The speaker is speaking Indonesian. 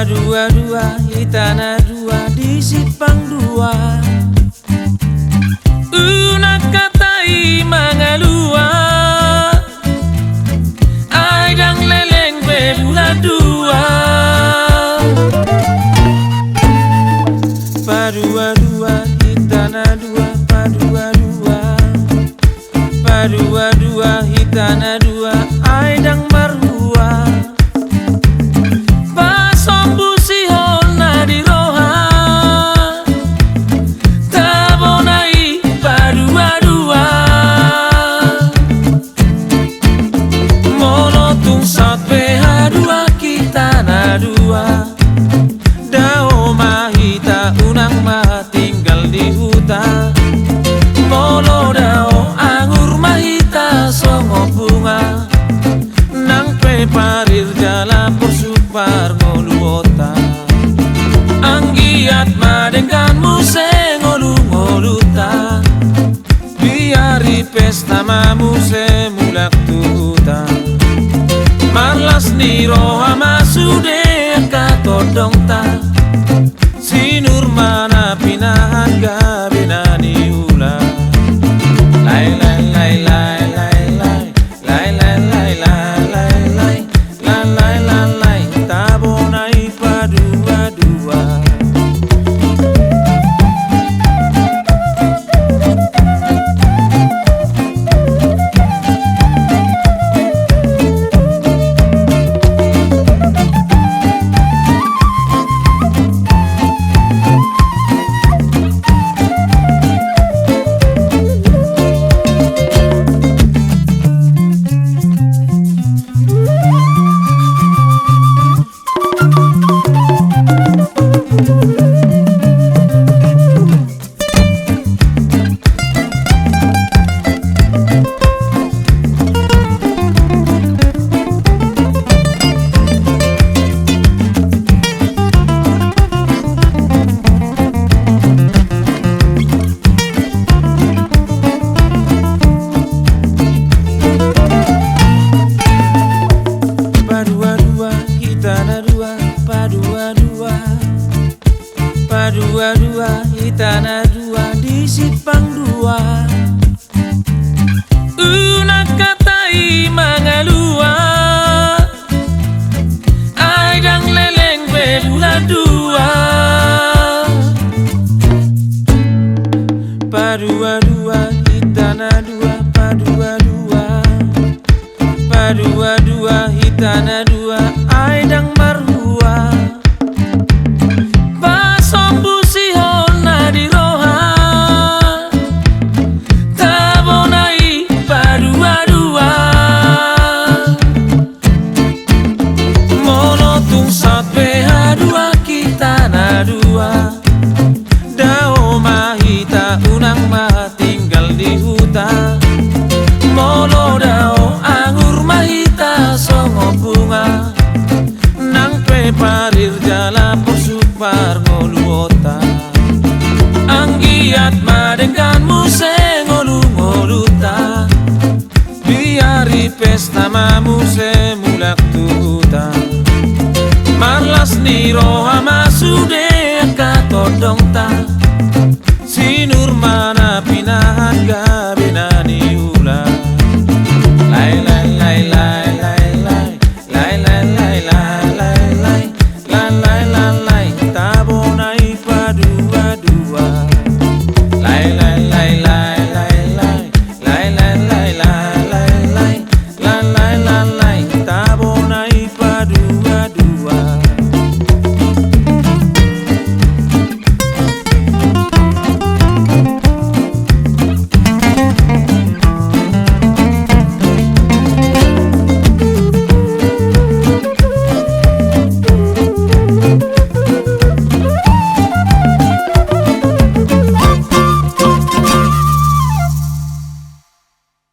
Padua-dua hitana dua di Sipang dua. Una katai mangalua, aidang leleng bebula dua. Padua-dua hitana dua, padua-dua. Padua-dua hitana dua, aidang marhua. Dua dao mahita unang matinggal di hutan. Molo dao anggur mahita songo bunga nang peparir jala persupar ngoluota. Anggiat madengkan muse ngolu-ngoluta, biari pesta mamuse mulak tuta. Marlas niro amasude katodong ta, sinur mana pinahan gabinani ula. Lai lai lai lai lai lai lai lai lai lai lai lai lai lai lai tabonai padua-dua. Padua-dua hitana dua di Sipang dua. Una katai mangalua, aidang leleng bebula dua. Padua-dua hitana dua, padua-dua. Padua-dua hitana dua, aidang marhua. Dua dao mahita unang matinggal di hutan. Molo dao anggur mahita songo bunga nang peparir jala persupar ngoluota. Anggiat madengkan muse ngolu-ngoluta, biari pesta mamuse mulak tuta. Marlas niro amasude katodong